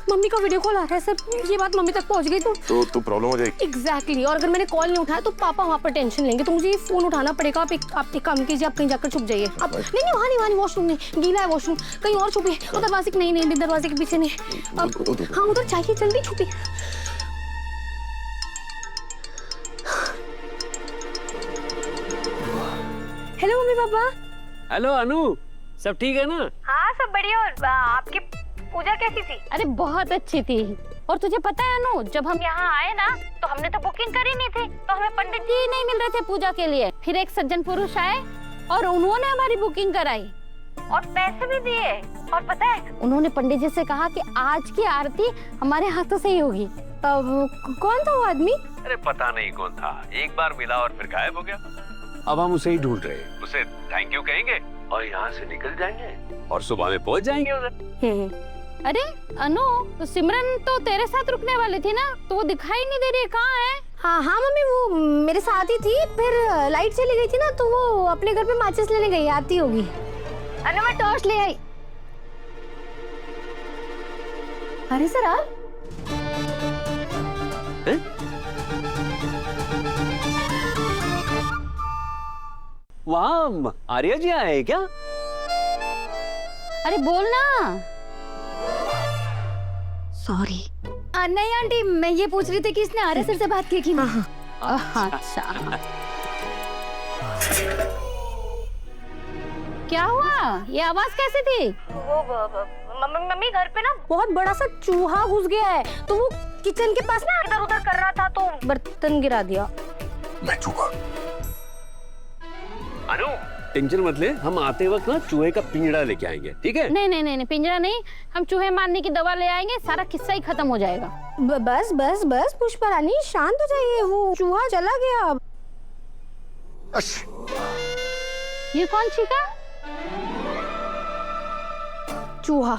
Mummy का video call आ रहा है सर, ये बात मम्मी तक पहुंच गई तो प्रॉब्लम हो जाएगी। एग्जैक्टली, और अगर मैंने कॉल नहीं उठाया तो पापा वहाँ पर टेंशन लेंगे, तो मुझे ये फोन उठाना पड़ेगा। आप एक काम कीजिए, आप कहीं जाकर छुप जाइए। आप नहीं, वहाँ नहीं, वॉशरूम नहीं, गीला है वॉशरूम, कहीं और छुपिए। वो दरवाजे के नहीं, दरवाजे के पीछे नहीं। हाँ उधर जाइए, जल्दी छुपिए। Hello mummy papa. Hello Anu, सब ठीक है ना? हाँ सब बढ़िया। और आपकी पूजा कैसी थी? अरे बहुत अच्छी थी। और तुझे पता है अनु, जब हम यहाँ आए ना तो हमने तो बुकिंग करी नहीं थी, तो हमें पंडित जी नहीं मिल रहे थे पूजा के लिए। फिर एक सज्जन पुरुष आए और उन्होंने हमारी बुकिंग कराई और पैसे भी दिए। और पता है उन्होंने पंडित जी से कहा कि आज की आरती हमारे हाथों से ही होगी। कौन था वो आदमी? अरे पता नहीं कौन था, एक बार मिला और फिर गायब हो गया। अब हम उसे ही ढूंढ रहे हैं। उसे थैंक यू कहेंगे और यहाँ से निकल जाएंगे और सुबह में पहुँच जाएंगे उधर। अरे अनु, तो सिमरन तो तेरे साथ रुकने वाली थी ना, तो वो दिखाई नहीं दे रही, कहाँ है? हाँ मम्मी, वो मेरे साथ ही थी, फिर लाइट चली गई थी ना, तो वो अपने घर पे माचिस लेने गई, आती होगी। अनु मैं टॉर्च ले आई। अरे सर आप वहाँ आर्या जी आए क्या? अरे बोल ना। सॉरी। नहीं आंटी, मैं ये पूछ रही थी कि इसने आर्या सर से बात की कि नहीं। अच्छा। क्या हुआ? ये आवाज कैसी थी? वो मम्मी घर पे ना बहुत बड़ा सा चूहा घुस गया है, तो वो किचन के पास ना इधर उधर कर रहा था, तो बर्तन गिरा दिया। मैं चूहा। अनु टेंशन मत ले, हम आते वक्त ना चूहे का पिंजरा लेके आएंगे, ठीक है? नहीं, पिंजरा नहीं, हम चूहे मारने की दवा ले आएंगे, सारा किस्सा ही खत्म हो जाएगा। बस पुष्पा रानी शांत हो जाइए, वो चूहा चला गया। ये कौन छीका? चूहा?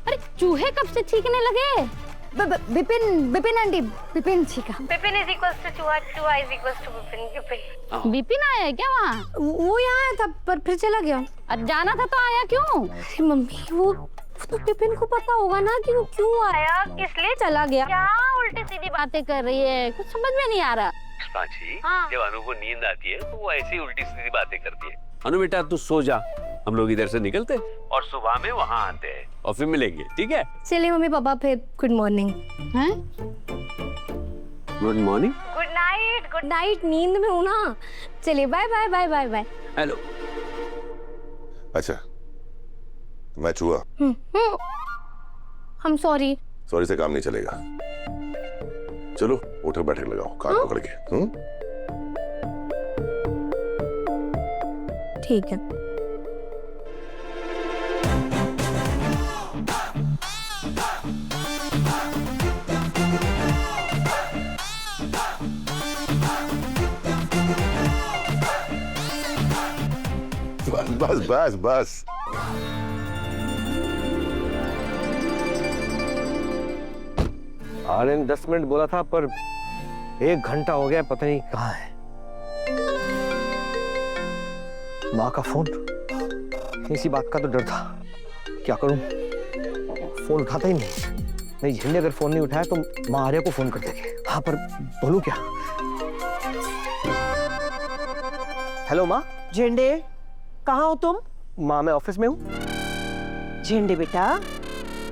अरे चूहे कब से छींकने लगे? विपिन आंटी, विपिन छीका। विपिन इज इक्वल्स टू चूहा, चूहा is equals to Vipin. Vipin आया है क्या वहाँ? वो यहाँ आया था पर फिर चला गया। अब जाना था तो आया क्यों? अरे मम्मी, वो तो विपिन को पता होगा ना कि वो क्यों आया, इसलिए चला गया। क्या उल्टी सीधी बातें कर रही है, कुछ समझ में नहीं आ रहा। हाँ। जब अनु को नींद आती है तो वो ऐसी उल्टी सीधी बातें करती है। अनु बेटा तू सो जा, हम लोग इधर से निकलते और सुबह में वहाँ आते हैं और फिर मिलेंगे, ठीक है? चलिए मम्मी पापा, फिर good morning. Good morning, good night, नींद में हूँ ना। चलिए बाय। हेलो। अच्छा, मैं चूहा। हम सॉरी से काम नहीं चलेगा। चलो उठो, बैठक लगाओ, कान पकड़ के। ठीक है। बस। आर्यन 10 मिनट बोला था, पर 1 घंटा हो गया, पता नहीं कहाँ है। माँ का फोन, इसी बात का तो डर था, क्या करूं, फोन उठाता ही नहीं। झंडे अगर फोन नहीं उठाया तो माँ आर्या को फोन कर देगी। हाँ पर बोलूं क्या? हेलो माँ। झंडे, कहाँ हो तुम? माँ मैं ऑफिस में हूँ। झंडे बेटा,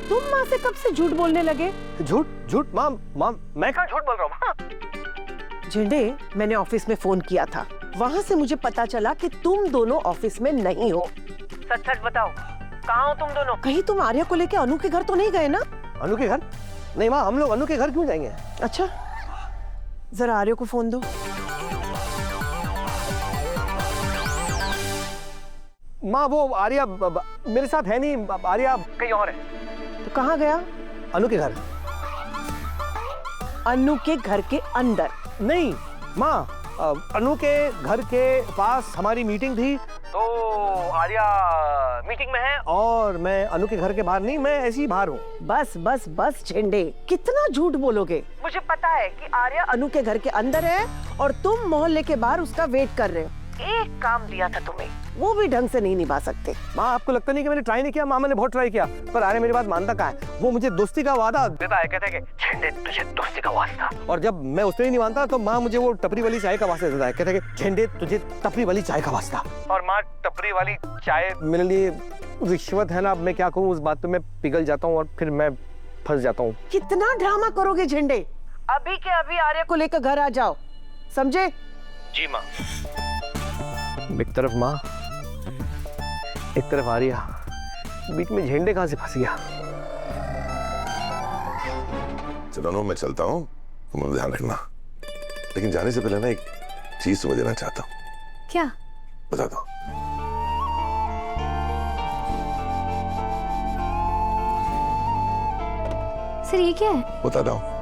तुम माँ से कब से झूठ बोलने लगे? झूठ माँ मैं कहाँ झूठ बोल रहा हूँ माँ? झंडे, मैंने ऑफिस में फोन किया था, वहाँ से मुझे पता चला कि तुम दोनों ऑफिस में नहीं हो। सच बताओ, कहाँ हो तुम दोनों? कहीं तुम आर्या को लेके अनु के घर तो नहीं गए ना? अनु के घर? नहीं माँ, हम लोग अनु के घर क्यों जाएंगे? अच्छा, जरा आर्या को फोन दो। माँ वो आर्या मेरे साथ है नहीं, आर्या कहीं और है। तो कहाँ गया? अनु के घर। अनु के घर के अंदर? नहीं माँ, अनु के घर के पास हमारी मीटिंग थी, तो आर्या मीटिंग में है और मैं अनु के घर के बाहर नहीं, मैं ऐसे ही बाहर हूँ। बस झंडे, कितना झूठ बोलोगे? मुझे पता है कि आर्या अनु के घर के अंदर है और तुम मोहल्ले के बाहर उसका वेट कर रहे हो। एक काम दिया था तुम्हें, वो भी ढंग से नहीं निभा सकते। माँ आपको लगता नहीं कि मैंने ट्राई नहीं किया? माँ मैंने बहुत ट्राई किया, पर आर्य मेरी बात मानता कहाँ है? वो मुझे दोस्ती का वादा देता है, कहता है कि झंडे तुझे दोस्ती का वास्ता, और जब मैं उससे ही नहीं मानता तो माँ मुझे वो टपरी वाली चाय का वास्ता देता है, कहता है कि झंडे तुझे टपरी वाली चाय का वास्ता। और माँ टपरी वाली चाय मेरे लिए रिश्वत है ना। अब मैं क्या कहूँ, उस बात पे मैं पिघल जाता हूँ और फिर मैं फंस जाता हूँ। कितना ड्रामा करोगे झंडे? अभी के अभी आर्य को लेकर घर आ जाओ, समझे? जी माँ। एक तरफ माँ, एक तरफ आर्या, बीच में झंडे कहाँ से फंस गया? चलो मैं चलता हूँ, तुम ध्यान रखना। लेकिन जाने से पहले ना एक चीज समझ देना चाहता हूँ। क्या? बताता हूँ। सर ये क्या है? बताता हूँ।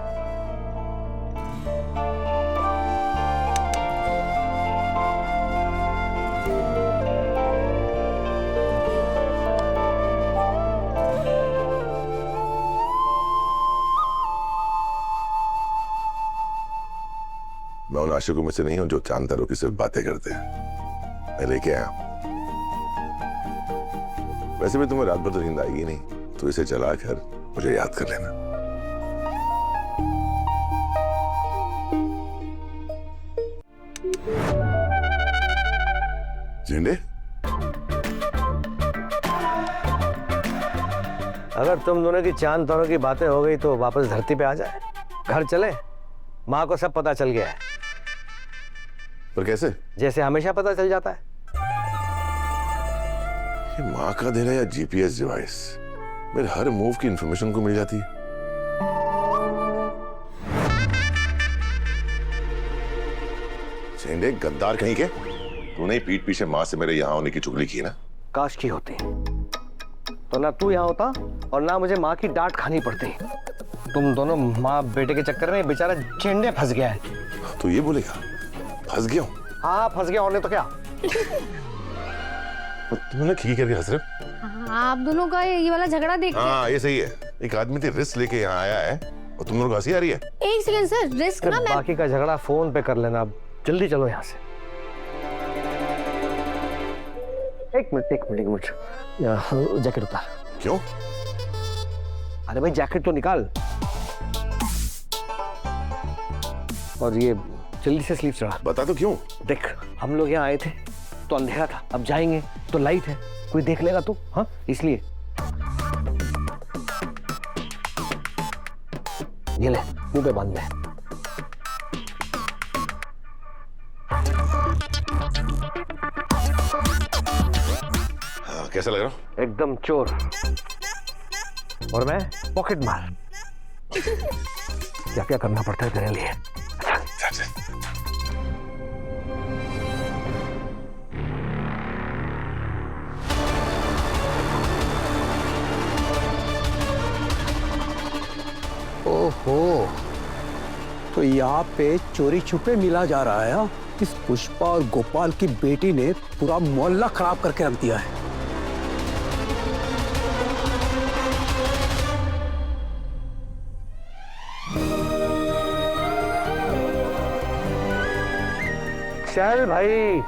मैं उन आशिकों में से नहीं हूं जो चांद तारों की सिर्फ बातें करते हैं। मैं लेके आया। वैसे भी तुम्हें रात भर तो नींद आएगी नहीं, तो इसे चला कर मुझे याद कर लेना। झंडे, अगर तुम दोनों की चांद तारों की बातें हो गई तो वापस धरती पे आ जाए, घर चले। माँ को सब पता चल गया है। पर कैसे? जैसे हमेशा पता चल जाता है। ये माँ का दे रहा या जीपीएस डिवाइस मेरे हर मूव की इंफॉर्मेशन को मिल जाती है। झंडे गद्दार कहीं के, तूने पीठ पीछे माँ से मेरे यहाँ होने की चुगली की ना? काश की होती तो ना तू यहाँ होता और ना मुझे माँ की डांट खानी पड़ती। तुम दोनों माँ बेटे के चक्कर में बेचारा झंडे फंस गया है। तो ये बोलेगा फंस गया हूँ? हाँ फंस गया, और नहीं तो क्या। तुमने खी करके हंस रहे हो? आप दोनों का ये वाला झगड़ा देख के। हाँ ये सही है। एक आदमी तो रिस्क लेके यहाँ आया है और तुम लोगों को हंसी आ रही है। एक सेकंड सर, रिस्क ना मैं। बाकी का झगड़ा फोन पे कर लेना, अब जल्दी चलो यहाँ से। एक मिनट जैकेट उतार। क्यों? अरे भाई जैकेट तो निकाल, और ये जल्दी से स्लीव चढ़ा। बता तो क्यों? देख हम लोग यहाँ आए थे तो अंधेरा था, अब जाएंगे तो लाइट है, कोई देख लेगा तो, हाँ इसलिए। ये ले, मुंह पे बांध ले। हाँ, कैसा लग रहा हूँ? एकदम चोर, और मैं पॉकेट मार। क्या क्या करना पड़ता है तेरे लिए। ओहो, तो यहाँ पे चोरी छुपे मिला जा रहा है। इस पुष्पा और गोपाल की बेटी ने पूरा मोहल्ला खराब करके रख दिया है। चल भाई